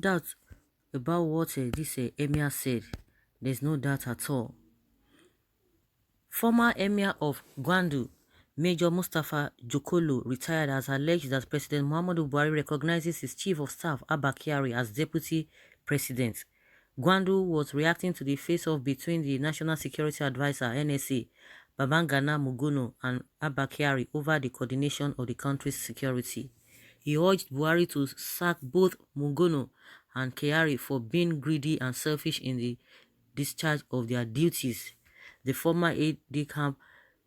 doubt about what this Emir said. There's no doubt at all. Former Emir of Gwandu, Major Mustafa Jokolo, retired, has alleged that President Muhammadu Buhari recognizes his Chief of Staff, Abba Kyari, as Deputy President. Gwandu was reacting to the face-off between the National Security Advisor, NSA, Babangana Mugono, and Abba Kyari over the coordination of the country's security. He urged Buhari to sack both Mugono and Kyari for being greedy and selfish in the discharge of their duties. The former aide-de-camp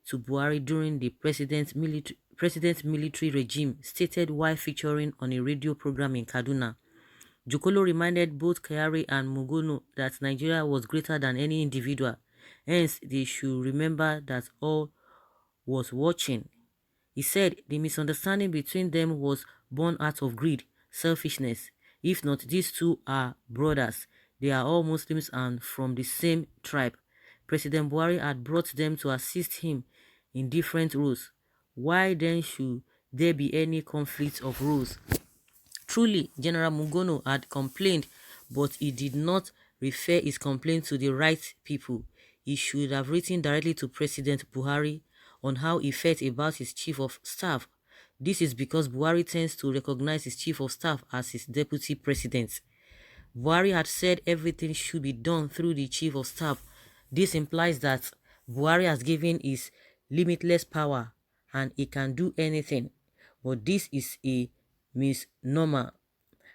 to Buhari during the president's military regime stated while featuring on a radio program in Kaduna. Jokolo reminded both Kyari and Mugono that Nigeria was greater than any individual, hence they should remember that all was watching. He said the misunderstanding between them was born out of greed, selfishness. If not, these two are brothers. They are all Muslims and from the same tribe. President Buhari had brought them to assist him in different roles. Why then should there be any conflict of roles? Truly, General Mugono had complained, but he did not refer his complaint to the right people. He should have written directly to President Buhari on how he felt about his Chief of Staff. This is because Buhari tends to recognize his Chief of Staff as his Deputy President. Buhari had said everything should be done through the Chief of Staff. This implies that Buhari has given his limitless power and he can do anything. But this is a misnomer.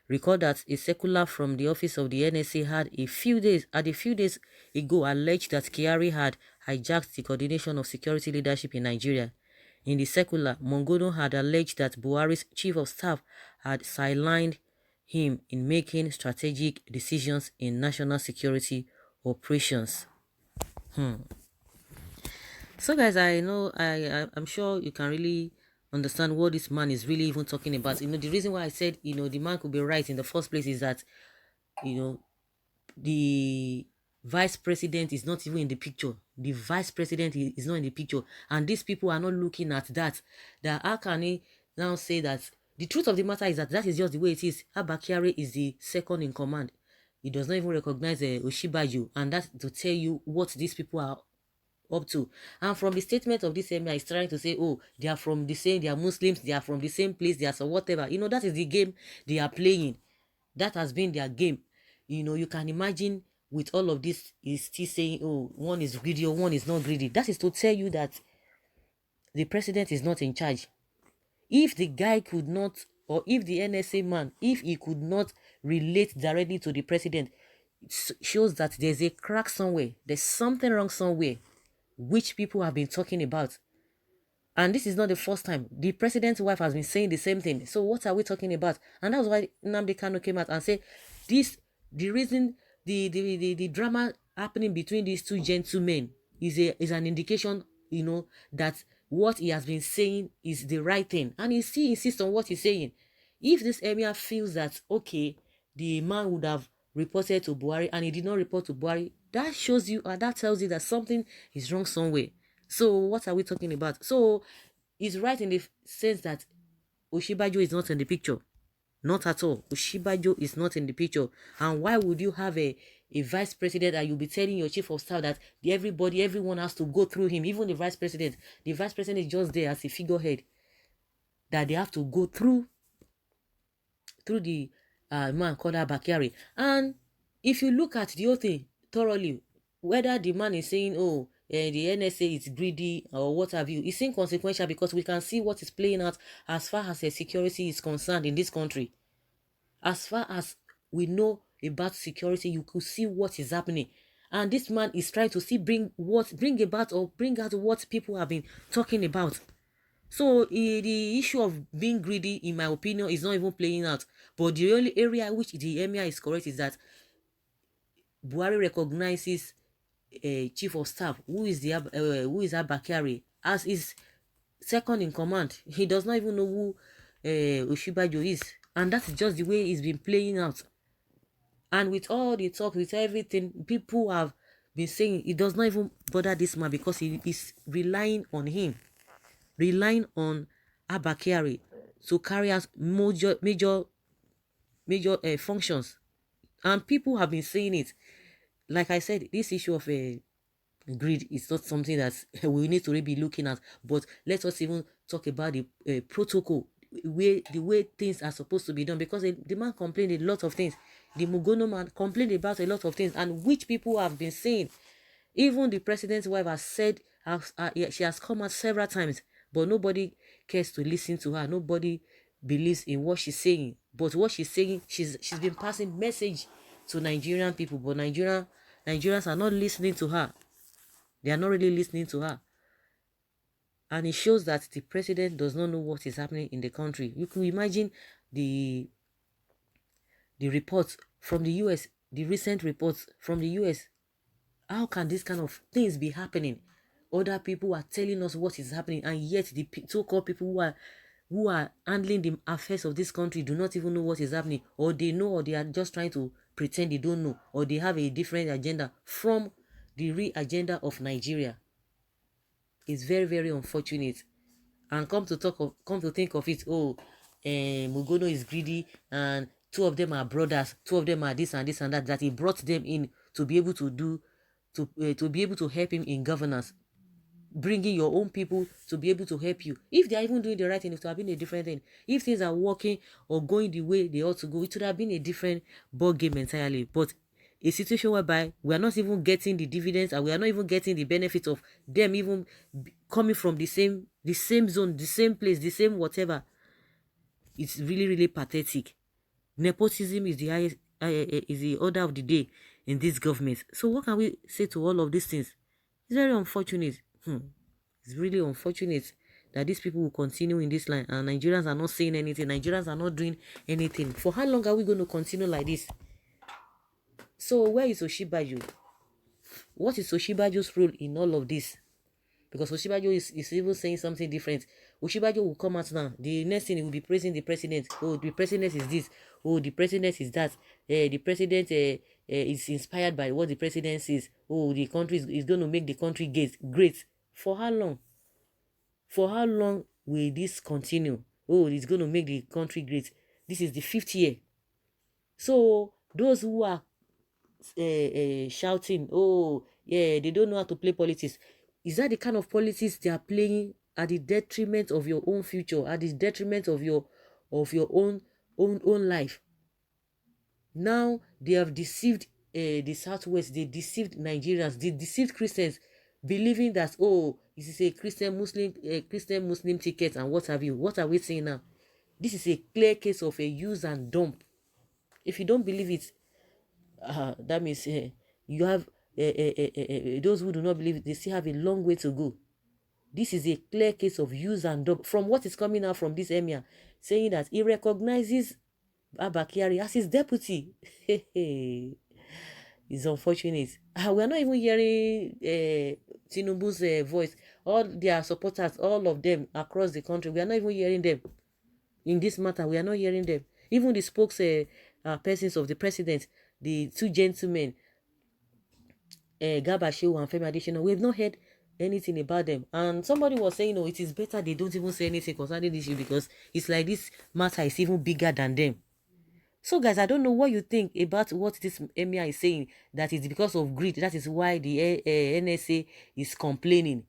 Recall that a circular from the office of the NSA had a few days ago alleged that Kyari had hijacked the coordination of security leadership in Nigeria. In the circular, Mugono had alleged that Buhari's Chief of Staff had sidelined him in making strategic decisions in national security operations. So guys, I know I'm sure you can really understand what this man is really even talking about. The reason why I said the man could be right in the first place is that the vice president is not even in the picture. The vice president is not in the picture, and these people are not looking at that. How can he now say that? The truth of the matter is that is just the way it is. Abba Kyari is the second in command. He does not even recognize Osinbajo, and that's to tell you what these people are up to. And from the statement of this Emir, is trying to say, oh, they are from the same, they are Muslims, they are from the same place, they are so whatever. That is the game they are playing. That has been their game. You can imagine with all of this, he's still saying, oh, one is greedy or one is not greedy. That is to tell you that the president is not in charge. If the guy could not, or if the NSA man, if he could not relate directly to the president, it shows that there's a crack somewhere. There's something wrong somewhere, which people have been talking about. And this is not the first time. The president's wife has been saying the same thing. So what are we talking about? And that was why Nnamdi Kanu came out and said, the reason the drama happening between these two gentlemen is an indication, that what he has been saying is the right thing. And he still insists on what he's saying. If this Emir feels that, okay, the man would have reported to Buhari and he did not report to Buhari, that shows you, and that tells you that something is wrong somewhere. So what are we talking about? So he's right in the sense that Osinbajo is not in the picture. Not at all. Osinbajo is not in the picture. And why would you have a vice president and you'll be telling your chief of staff that everyone has to go through him, even the vice president? The vice president is just there as a figurehead that they have to go through the man called Abba Kyari. And if you look at the whole thing thoroughly, whether the man is saying, oh, the NSA is greedy or what have you, it's inconsequential because we can see what is playing out as far as security is concerned in this country. As far as we know about security, you could see what is happening. And this man is trying to bring out what people have been talking about. So the issue of being greedy, in my opinion, is not even playing out. But the only area which the Emir is correct is that Buhari recognizes a chief of staff who is Abba Kyari as his second in command. He does not even know who Osinbajo is, and that's just the way it's been playing out. And with all the talk, with everything, people have been saying it does not even bother this man because he is relying on Abba Kyari to carry out major functions. And people have been saying it. Like I said, this issue of greed is not something that we need to really be looking at. But let us even talk about the protocol, the way things are supposed to be done. Because the man complained a lot of things. The Mugono man complained about a lot of things, and which people have been saying. Even the president's wife has said, yeah, she has come out several times, but nobody cares to listen to her. Nobody believes in what she's saying. But what she's saying, she's been passing message to Nigerian people, but Nigerians are not listening to her. They are not really listening to her. And it shows that the president does not know what is happening in the country. You can imagine the reports from the US, the recent reports from the US. How can this kind of things be happening? Other people are telling us what is happening, and yet the so-called people who are handling the affairs of this country do not even know what is happening, or they know, or they are just trying to pretend they don't know, or they have a different agenda from the real agenda of Nigeria. It's very, very unfortunate. And come to think of it, Mugono is greedy, and two of them are brothers, two of them are this and this and that he brought them in to be able to do, to be able to help him in governance, bringing your own people to be able to help you. If they are even doing the right thing, it would have been a different thing. If things are working or going the way they ought to go, it would have been a different ball game entirely. But a situation whereby we are not even getting the dividends, and we are not even getting the benefit of them even coming from the same zone, the same place, the same whatever. It's really, really pathetic. Nepotism is the highest, is the order of the day in this government. So what can we say to all of these things? It's very unfortunate. It's really unfortunate that these people will continue in this line, and Nigerians are not saying anything. Nigerians are not doing anything. For how long are we going to continue like this? So where is Osinbajo? What is Osinbajo's role in all of this? Because Osinbajo is even saying something different. Osinbajo will come out now. The next thing, he will be praising the president. Oh, the president is this. Oh, the president is that. The president is inspired by what the president says. Oh, the country is going to make the country great. For how long? For how long will this continue? Oh, it's going to make the country great. This is the 5th year. So those who are shouting, oh, yeah, they don't know how to play politics. Is that the kind of politics they are playing at the detriment of your own future, at the detriment of your own life? Now they have deceived the Southwest, they deceived Nigerians, they deceived Christians, believing that, oh, this is a Christian Muslim ticket and what have you. What are we saying now? This is a clear case of a use and dump. If you don't believe it, that means you have those who do not believe it, they still have a long way to go. This is a clear case of use and dump. From what is coming out from this Emir, saying that he recognizes Abba Kyari as his deputy. It's unfortunate. We are not even hearing Tinubu's voice. All their supporters, all of them across the country, we are not even hearing them. In this matter, we are not hearing them. Even the spokespersons of the president, the two gentlemen, Garba Shehu and Femi Adesina, we have not heard anything about them. And somebody was saying, it is better they don't even say anything concerning this issue, because it's like this matter is even bigger than them. So guys, I don't know what you think about what this Emir is saying, that it's because of greed. That is why the NSA is complaining,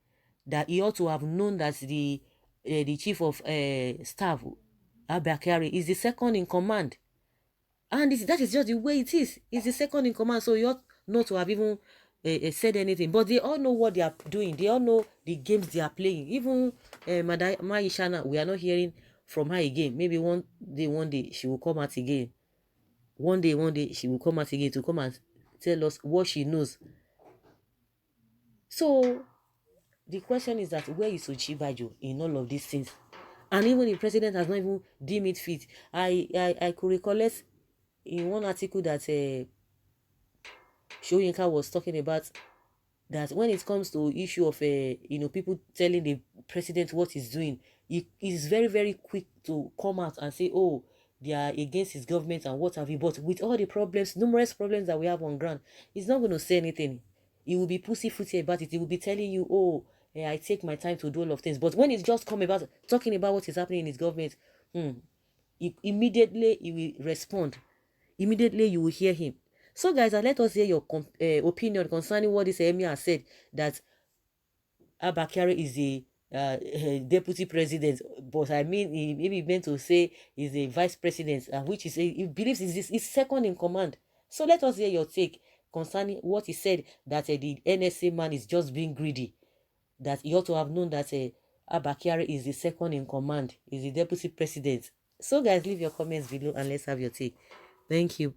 that he ought to have known that the chief of staff, Abba Kyari, is the second in command. And that is just the way it is. He's the second in command, so you ought not to have even said anything. But they all know what they are doing. They all know the games they are playing. Even Madam Maishana, we are not hearing from her again. Maybe one day, she will come out again. One day, she will come out again to come and tell us what she knows. So, the question is that where is Osinbajo in all of these things? And even the president has not even deemed it fit. I could recollect in one article that Shoyinka was talking about, that when it comes to issue of people telling the president what he's doing, he is very, very quick to come out and say, oh, they are against his government and what have you. But with all the problems, numerous problems that we have on ground, he's not going to say anything. He will be pussyfooty about it. He will be telling you, oh, I take my time to do all of things. But when it's just come about talking about what is happening in his government, immediately he will respond. immediately you will hear him. So guys, let us hear your opinion concerning what this Emir has said, that Abba Kyari is the deputy president, but I mean, he maybe meant to say he's a vice president, which is he believes is second in command. So let us hear your take concerning what he said, that the NSA man is just being greedy, that he ought to have known that Abba Kyari is the second in command, is the deputy president. So guys, leave your comments below and let's have your take. Thank you.